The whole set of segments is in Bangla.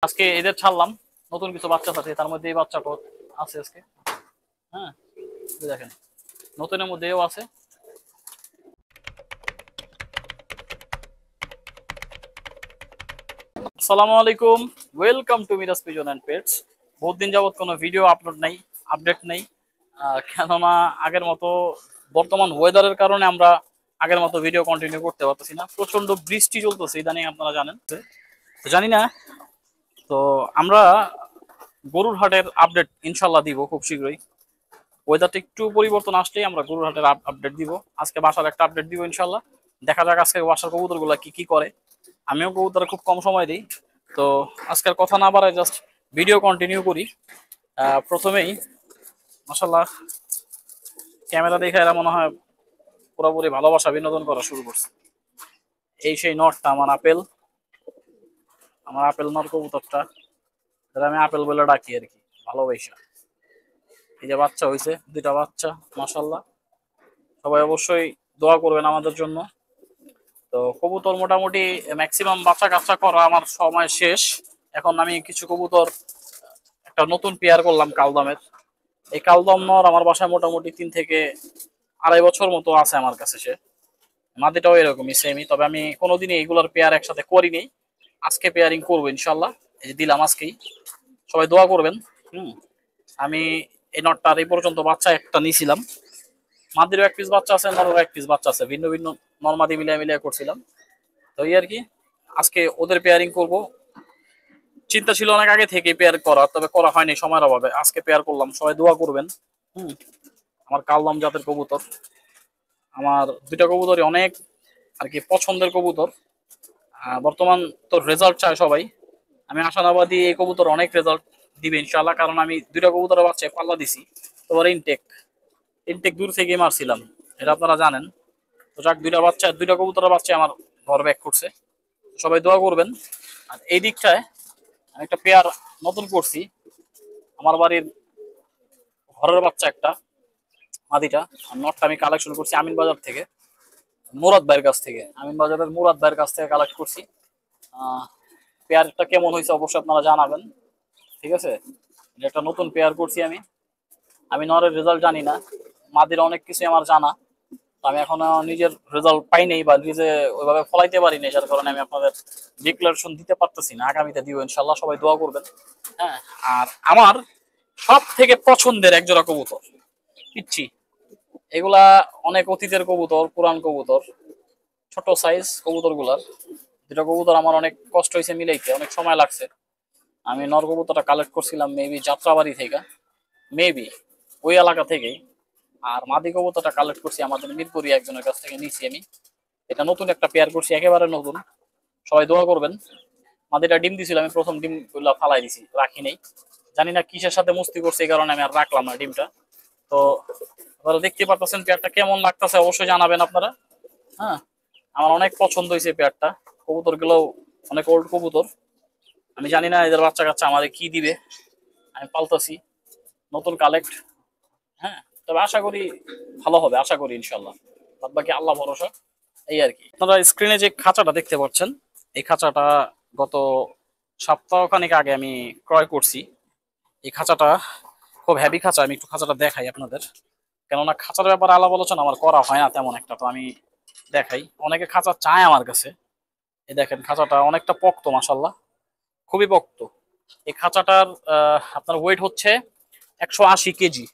আজকে এদের ছাড়লাম, নতুন কিছু বাচ্চা আছে, তার মধ্যে এই বাচ্চাটা আছে আজকে। হ্যাঁ, দেখেন নতুনের মধ্যে এও আছে। আসসালামু আলাইকুম, welcome to Miraj pigeon and pets. বহুত দিন যাবত কোনো ভিডিও আপলোড নাই, আপডেট নেই। কেননা আগের মতো বর্তমান ওয়েদারের কারণে আমরা আগের মতো ভিডিও কন্টিনিউ করতে পারতেছি না। প্রচন্ড বৃষ্টি চলতেছে ইদানিং, আপনারা জানেন। তো জানি না, তো আমরা গরুর হাটের আপডেট ইনশাল্লাহ দিব খুব শীঘ্রই। ওয়েদারটা একটু পরিবর্তন আসলেই আমরা গরুর হাটের আপডেট দিব। আজকে বাসার একটা আপডেট দিব ইনশাল্লাহ। দেখা যাক আজকে বাসার কবুতর গুলা কি কি করে। আমিও কবুতরে খুব কম সময় দিই। তো আজকের কথা না বাড়ায় জাস্ট ভিডিও কন্টিনিউ করি। প্রথমেই মাশাল্লাহ ক্যামেরা দেখে এরা মনে হয় পুরোপুরি ভালোবাসা বিনোদন করা শুরু করছে। এই সেই নটটা আমার আপেল, আমার আপেল নট কবুতরটা, যেটা আমি আপেল বলে ডাকি আর কি, ভালোবাসা। এই যে বাচ্চা হয়েছে, দুইটা বাচ্চা মাশাল্লাহ। সবাই অবশ্যই দোয়া করবেন আমাদের জন্য। তো কবুতর মোটামুটি ম্যাক্সিমাম বাচ্চা কাচ্চা করা আমার সময় শেষ। এখন আমি কিছু কবুতর একটা নতুন পেয়ার করলাম কালদমের। এই কালদম নর আমার বাসায় মোটামুটি 3 থেকে 2.5 বছর মতো আছে আমার কাছে। সে মাদিটাও এরকমই সেমই, তবে আমি কোনোদিনই এইগুলোর পেয়ার একসাথে করিনি। আজকে পেয়ারিং করবো ইনশাল্লাহ, এই যে দিলাম আজকেই। সবাই দোয়া করবেন। আমি এই নটটার এই পর্যন্ত বাচ্চা একটা নিয়েছিলাম। মাদিরও 1 পিস বাচ্চা আছে, নরেরও 1 পিস বাচ্চা আছে, ভিন্ন ভিন্ন নর্মাদি মিলিয়ে মিলিয়ে করছিলাম। তো এই আর কি, আজকে ওদের পেয়ারিং করব। চিন্তা ছিল অনেক আগে থেকে পেয়ার করা, তবে করা হয়নি সময়ের অভাবে। আজকে পেয়ার করলাম, সবাই দোয়া করবেন। হুম আমার কালদম জাতের কবুতর, আমার দুইটা কবুতরই অনেক আর কি পছন্দের কবুতর। বর্তমান তো রেজাল্ট চায় সবাই। আমি আশাবাদী এই কবুতর অনেক রেজাল্ট দিবে ইনশাল্লাহ, কারণ আমি দুইটা কবুতরের বাচ্চায় পাল্লা দিছি। তোমার ইনটেক ইনটেক দূর থেকে মারছিলাম, এটা আপনারা জানেন। তো যাক, দুইটা কবুতরের বাচ্চা আমার ঘর ব্যাক করছে। সবাই দোয়া করবেন। আর এই দিকটায় আমি একটা পেয়ার নতুন করছি। আমার বাড়ির ঘরের বাচ্চা একটা মাদিটা, আর নটটা আমি কালেকশন করছি আমিন বাজার থেকে, মুরাদ ভাইয়ের কাছ থেকে। আমিন বাজারের মুরাদ ভাইয়ের কাছ থেকে কালেক্ট করছি। পেয়ারটা কেমন হয়েছে অবশ্যই আপনারা জানাবেন, ঠিক আছে। এটা একটা নতুন পেয়ার করছি আমি। আমি নরের রেজাল্ট জানি না, মাদির অনেক কিছু আমার জানা। আমি এখনো নিজের রেজাল্ট পাই নাই বা নিজে ওইভাবে ফলাইতে পারি নাই, যার কারণে আমি আপনাদের ডিক্লারেশন দিতে পারতেছি না। আগামীতে দিব ইনশাল্লাহ, সবাই দোয়া করবেন। হ্যাঁ, আর আমার সব থেকে পছন্দের একজোড়া কবুতর পিচ্ছি। এগুলা অনেক অতীতের কবুতর, পুরান কবুতর, ছোট সাইজ কবুতর গুলার। দুটো কবুতর আমার অনেক কষ্ট হয়েছে মিলাইতে, অনেক সময় লাগছে। আমি নর কবুতরটা কালেক্ট করছিলাম মেবি যাত্রাবাড়ি থেকে, মেবি ওই এলাকা থেকেই। আর মাদি কবুতরটা কালেক্ট করছি আমাদের মিরপুরি একজনের কাছ থেকে নিয়েছি আমি। এটা নতুন একটা পেয়ার করছি, একেবারে নতুন। সবাই দোয়া করবেন। মাদিটা ডিম দিছিল, আমি প্রথম ডিম গুলা ফালাই দিছি, রাখি নেই। জানি না কিসের সাথে মস্তি করছে, এই কারণে আমি আর রাখলাম না ডিমটা। তো আপনারা দেখতে পারতেছেন পেয়ারটা কেমন লাগতেছে, অবশ্যই জানাবেন আপনারা। হ্যাঁ, আমার অনেক পছন্দ হয়েছে পেয়ারটা। কবুতর গুলো অনেক ওল্ড কবুতর। আমি জানি না এদের বাচ্চা কাচ্চা আমাদের কি দিবে, আমি পালতাছি নতুন কালেক্ট। হ্যাঁ, তবে আশা করি ভালো হবে, আশা করি ইনশাল্লাহ। বাদ বাকি আল্লাহ ভরসা। এই আর কি, আপনারা স্ক্রিনে যে খাঁচাটা দেখতে পাচ্ছেন, এই খাঁচাটা গত সপ্তাহখানেক আগে আমি ক্রয় করছি। এই খাঁচাটা খুব হেভি খাঁচা, আমি একটু খাঁচাটা দেখাই আপনাদের। কেননা খাঁচার ব্যাপারে আলাপ আলোচনা আমার করা হয় না তেমন একটা, তো আমি দেখাই। অনেকে খাঁচা চায় আমার কাছে। এই দেখেন খাঁচাটা অনেকটা পক্ত, মাসাল্লাহ খুবই পক্ত। এই খাঁচাটার আপনার ওয়েট হচ্ছে 180 কেজি।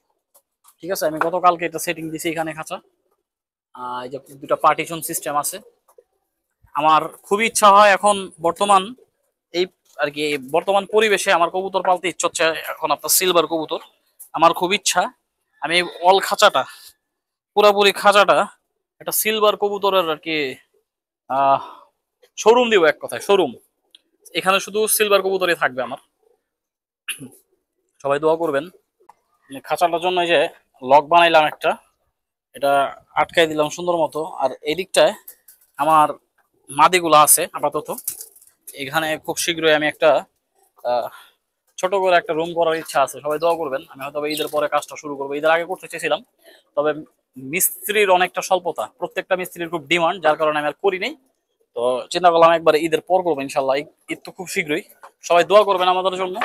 ঠিক আছে, আমি গতকালকে এটা সেটিং দিছি এখানে খাঁচা। এই যে দুটা পার্টিশন সিস্টেম আছে। আমার খুবই ইচ্ছা হয় এখন বর্তমান এই আর কি বর্তমান পরিবেশে আমার কবুতর পালতে ইচ্ছা হচ্ছে এখন আপনার সিলভার কবুতর। আমার খুব ইচ্ছা আমি অল খাঁচাটা, পুরাপুরি খাঁচাটা একটা সিলভার কবুতরের আর কি আহ শোরুম দিব, এক কথায় শোরুম। এখানে শুধু সিলভার কবুতরই থাকবে আমার। সবাই দোয়া করবেন। খাঁচাটার জন্য এই যে লক বানাইলাম একটা, এটা আটকাই দিলাম সুন্দর মতো। আর এই দিকটায় আমার মাদিগুলো আছে আপাতত। এখানে খুব শীঘ্রই আমি একটা ছোট করে একটা রুম করার ইচ্ছা আছে, সবাই দোয়া করবেন। আমি হয়তো ঈদের পরে কাজটা শুরু করবো, ঈদের আগে করতে চেয়েছিলাম, তবে মিস্ত্রির অনেকটা স্বল্পতা, প্রত্যেকটা মিস্ত্রির খুব ডিমান্ড, যার কারণে আমি আর করি নাই। তো চিন্তা করলাম একবার ঈদের পর করবো ইনশাল্লাহ। ঈদ তো খুব শীঘ্রই, সবাই দোয়া করবেন আমাদের জন্য।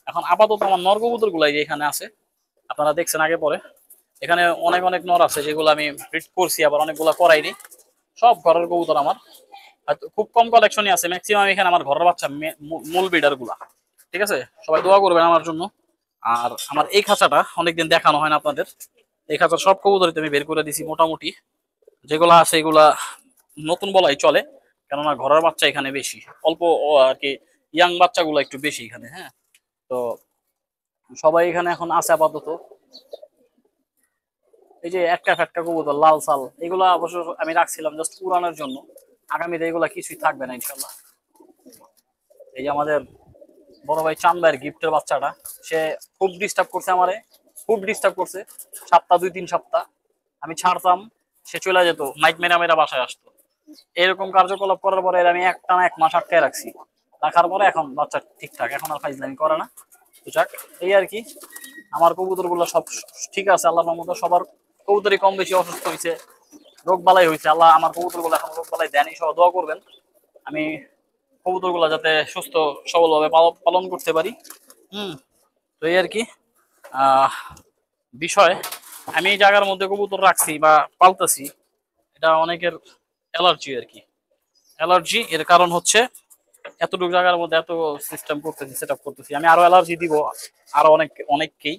এখন আপাতত আমার নর কবুতর গুলাই যে এখানে আছে, আপনারা দেখছেন আগে পরে। এখানে অনেক অনেক নর আছে যেগুলো আমি ব্রিড করছি, আবার অনেকগুলো করাইনি। সব ঘরের কবুতর আমার, হয়তো খুব কম কালেকশনই আছে, ম্যাক্সিমাম এখানে আমার ঘরের বাচ্চা, মূল ব্রিডার গুলা। ঠিক আছে, সবাই দোয়া করবেন আমার জন্য। আর আমার এই খাঁচাটা অনেকদিন দেখানো হয় না আপনাদের। এই খাঁচার সব কবুতরই আমি বের করে দিছি মোটামুটি, যেগুলা আছে এগুলা নতুন বলাই চলে, কেননা ঘরের বাচ্চা এখানে বেশি, অল্প আর কি ইয়াং বাচ্চাগুলো একটু বেশি এখানে। হ্যাঁ, তো সবাই এখানে এখন আছে আপাতত। এই যে একটা ফ্যাটকা কবুতর লাল সাল, এগুলা অবশ্য আমি রাখছিলাম জাস্ট উড়ানোর জন্য, আগামীতে এগুলা কিছুই থাকবে না ইনশাল্লাহ। এই যে আমাদের বড় ভাই চান ভাইয়ের গিফটের বাচ্চাটা, সে খুব ডিস্টার্ব করছে আমারে, খুব ডিস্টার্ব করছে। সপ্তাহ 2-3 সপ্তাহ আমি ছাড়তাম, সে চলে যেত, নাইট মেরা মেরা বাসায় আসতো। এরকম কার্যকলাপ করার পরে আমি একটানা 1 মাস আটকায় রাখছি। রাখার পরে এখন বাচ্চা ঠিকঠাক, এখন আর ফাইজলামি করে না। তো যাক, এই আর কি। আমার কবুতর গুলো সব ঠিক আছে আল্লাহর রহমতে। সবার কবুতরই কম বেশি অসুস্থ হয়েছে, রোগ বালাই হয়েছে। আল্লাহ আমার কবুতর গুলো এখন রোগ বালাই দেয়নি, সবাই দোয়া করবেন আমি কবুতর গুলা যাতে সুস্থ সবল ভাবে পালন করতে পারি। হুম, তো এই আর কি আহ বিষয়। আমি এই জায়গার মধ্যে কবুতর রাখছি বা পালতেছি, এটা অনেকের অ্যালার্জি আর কি। অ্যালার্জি এর কারণ হচ্ছে এতটুকু জায়গার মধ্যে এত সিস্টেম করতেছি, সেট আপ করতেছি। আমি আরো অ্যালার্জি দিব আরো অনেককেই।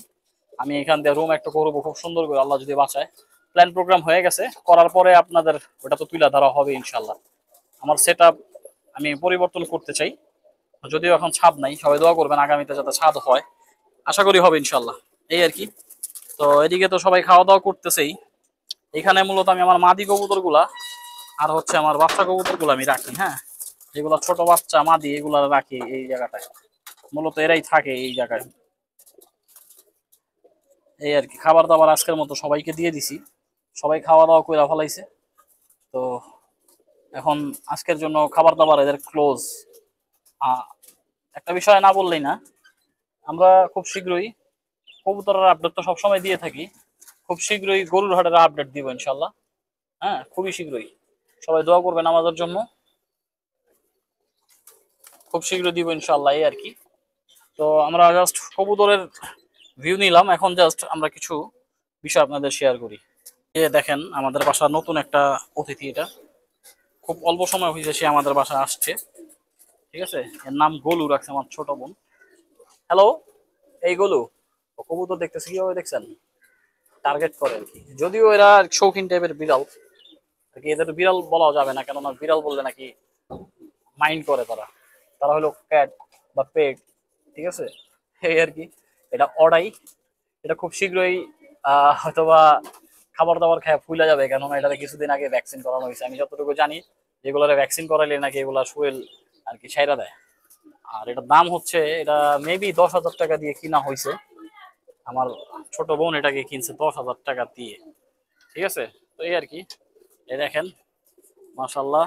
আমি এখান দিয়ে রুম একটা করবো খুব সুন্দর করে, আল্লাহ যদি বাঁচায়। প্ল্যান প্রোগ্রাম হয়ে গেছে, করার পরে আপনাদের ওটা তো তুলে ধরা হবে ইনশাল্লাহ। আমার সেট আমি পরিবর্তন করতে চাই, যদিও এখন ছাদ নাই। সবাই দোয়া করবেন আগামীতে যাতে ছাদ হয়, আশা করি হবে ইনশাল্লাহ। এই আর কি। তো এদিকে তো সবাই খাওয়া দাওয়া করতেছেই। এখানে মূলত আমি আমার মাদি কবুতর গুলা আর হচ্ছে আমার বাচ্চা কবুতর গুলো আমি রাখি। হ্যাঁ, যেগুলো ছোট বাচ্চা মাদি এগুলা রাখি এই জায়গাটায়, মূলত এরাই থাকে এই জায়গায়। এই আর কি, খাবার দাবার আজকের মতো সবাইকে দিয়ে দিছি, সবাই খাওয়া দাওয়া করে ফেলাইছে। তো এখন আজকের জন্য খাবার দাবার এদের ক্লোজ। একটা বিষয় না বললেই না, আমরা খুব শীঘ্রই কবুতরের আপডেট তো সবসময় দিয়ে থাকি, খুব শীঘ্রই গরুর হাটের আপডেট দিব ইনশাল্লাহ। হ্যাঁ, খুবই শীঘ্রই, সবাই দোয়া করবেন আমাদের জন্য। খুব শীঘ্রই দিব ইনশাল্লাহ, এই আর কি। তো আমরা জাস্ট কবুতরের ভিউ নিলাম, এখন জাস্ট আমরা কিছু বিষয় আপনাদের শেয়ার করি। দেখেন আমাদের বাসার নতুন একটা অতিথি, এটা খুব অল্প সময় হয়েছে সে আমাদের বাসায় আসছে। ঠিক আছে, এর নাম গোলু রাখছে আমার ছোট বোন। হ্যালো, এই গোলু। ও কবুতর দেখতেছে কিভাবে দেখছেন, টার্গেট করে আর কি। যদিও এরা শৌখিন টাইপের বিড়াল আর কি, এদের বিড়াল বলা যাবে না, কেননা বিড়াল বললে নাকি মাইন্ড করে তারা। তারা হলো ক্যাট বা পেট। ঠিক আছে, এই আর কি। এটা অর্ডাই, এটা খুব শীঘ্রই হয়তোবা খাবার দাবার খেয়ে ফুলে যাবে, কেননা এটাতে কিছুদিন আগে ভ্যাকসিন করানো হয়েছে। আমি যতটুকু জানি যেগুলোর ভ্যাকসিন করাইলে নাকি এগুলা শোয়েল আর কি ছাইরা দেয়। আর এটার দাম হচ্ছে, এটা মেবি 10,000 টাকা দিয়ে কিনা হয়েছে। আমার ছোট বোন এটাকে কিনছে 10,000 টাকা দিয়ে। ঠিক আছে, তো এই আর কি। এই দেখেন, মাশাল্লাহ,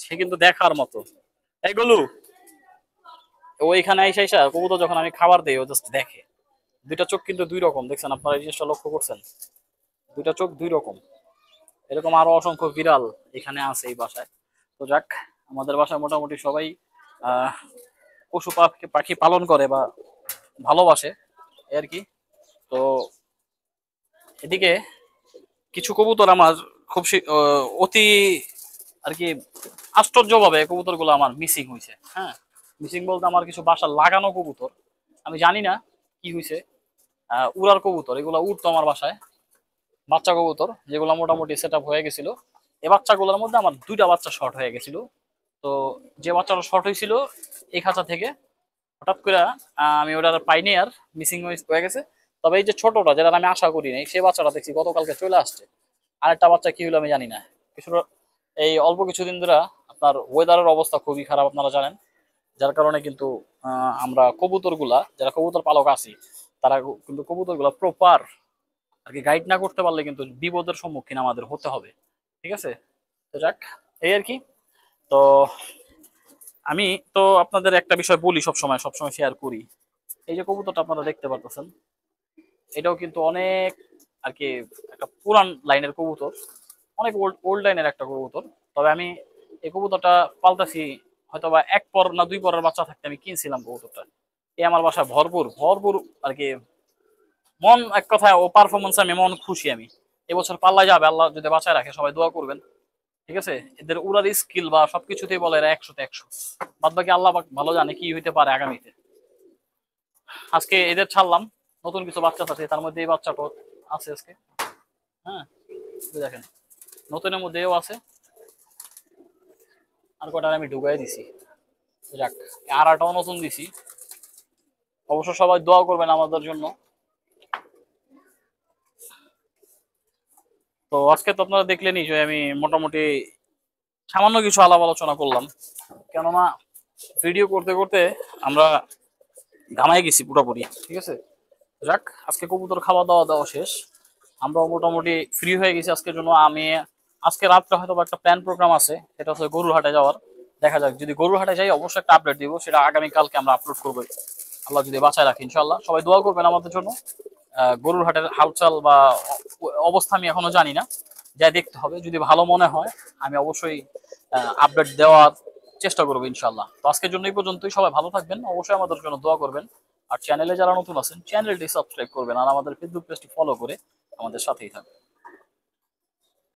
সে কিন্তু দেখার মতো। এই গলু, ওইখানে আইসা আইসা কবুতর যখন আমি খাবার দিই ও জাস্ট দেখে। দুইটা চোখ কিন্তু দুই রকম, দেখছেন আপনারা এই জিনিসটা লক্ষ্য করছেন? দুইটা চোখ দুই রকম। এরকম আরো অসংখ্য বিড়াল এখানে আছে এই বাসায়। তো যাক, আমাদের বাসায় মোটামুটি সবাই আহ পশু পাখি পাখি পালন করে বা ভালোবাসে, এই আর কি। তো এদিকে কিছু কবুতর আমার খুব অতি আর কি আশ্চর্যভাবে কবুতর গুলো আমার মিসিং হয়েছে। হ্যাঁ, মিসিং বলতে আমার কিছু বাসার লাগানো কবুতর, আমি জানি না কি হয়েছে। উড়ার কবুতর, এগুলো উঠতো আমার বাসায়, বাচ্চা কবুতর যেগুলো মোটামুটি সেট আপ হয়ে গেছিল। এই বাচ্চাগুলোর মধ্যে আমার 2টা বাচ্চা শর্ট হয়ে গেছিল। তো যে বাচ্চাটা শর্ট হয়েছিল এই খাঁচা থেকে, হঠাৎ করে আমি ওটা পাইনি, আর মিসিং হয়ে গেছে। তবে এই যে ছোটটা, যেটা আমি আশা করি নাই, সেই বাচ্চাটা দেখছি গতকালকে চলে আসছে। আরেকটা বাচ্চা কি হলো আমি জানি না। কিছু এই অল্প কিছুদিন ধরে আপনার ওয়েদারের অবস্থা খুবই খারাপ, আপনারা জানেন। যার কারণে কিন্তু আমরা কবুতর গুলা, যারা কবুতর পালক আছি, তারা কিন্তু কবুতর গুলা প্রপার আর কি গাইড না করতে পারলে কিন্তু বিপদের সম্মুখীন আমাদের হতে হবে। ঠিক আছে, তো যাক, এই আর কি। তো আমি তো আপনাদের একটা বিষয় বলি, সবসময় সবসময় শেয়ার করি। এই যে কবুতরটা আপনারা দেখতে পারতেছেন, এটাও কিন্তু অনেক আর কি একটা পুরান লাইনের কবুতর, অনেক ওল্ড ওল্ড লাইনের একটা কবুতর। তবে আমি এই কবুতরটা পালতেছি হয়তো বা 1 পর না 2 পরের বাচ্চা থাকতে আমি কিনছিলাম কবুতরটা। এই আমার বাসায় ভরপুর ভরপুর আর কি। মন এক কথায় ও পারফরমেন্স আমি মন খুশি আমি। এবছর পাল্লা যাবে, আল্লাহ যদি বাঁচায় রাখে, সবাই দোয়া করবেন। ঠিক আছে, এদের উড়ার স্কিল বা সবকিছুতেই বলে এরা 100তে 100। বাদ বাকি আল্লাহ পাক ভালো জানে কি হইতে পারে আগামীতে। আজকে এদের ছাড়লাম, নতুন কিছু বাচ্চা আছে, তার মধ্যে এই বাচ্চাটা আছে আজকে। হ্যাঁ, দেখেন নতুনের মধ্যে এও আছে, আর কটা আমি ঢুকাই দিছি। যাক, আড়াটাও নতুন দিছি। অবশ্য সবাই দোয়া করবেন আমাদের জন্য। তো আজকে তো আপনারা দেখলেনই যে আমি মোটামুটি সামান্য কিছু আলাপ আলোচনা করলাম, কেননা ভিডিও করতে করতে আমরা ঘামাই গেছি পুরোপুরি। ঠিক আছে, যাক, আজকে কবুতর খাওয়া দাওয়া দাওয়া শেষ, আমরাও মোটামুটি ফ্রি হয়ে গেছি আজকের জন্য। আমি আজকে রাত্রে হয়তো একটা প্ল্যান প্রোগ্রাম আছে, সেটা হচ্ছে গরুর হাটে যাওয়ার। দেখা যাক, যদি গরুর হাটে যাই অবশ্যই একটা আপডেট দিব, সেটা আগামীকালকে আমরা আপলোড করবো আল্লাহ যদি বাঁচায় রাখি ইনশাল্লাহ। সবাই দোয়া করবেন আমাদের জন্য। গরুর হাটের হালচাল বা অবস্থা আমি এখনো জানি না, যাই দেখতে হবে। যদি ভালো মনে হয় আমি অবশ্যই আপডেট দেওয়ার চেষ্টা করবো ইনশাল্লাহ। তো আজকের জন্য এই পর্যন্তই, সবাই ভালো থাকবেন, অবশ্যই আমাদের জন্য দোয়া করবেন। আর চ্যানেলে যারা নতুন আছেন চ্যানেলটি সাবস্ক্রাইব করবেন, আর আমাদের ফেসবুক পেজটি ফলো করে আমাদের সাথেই থাকবেন।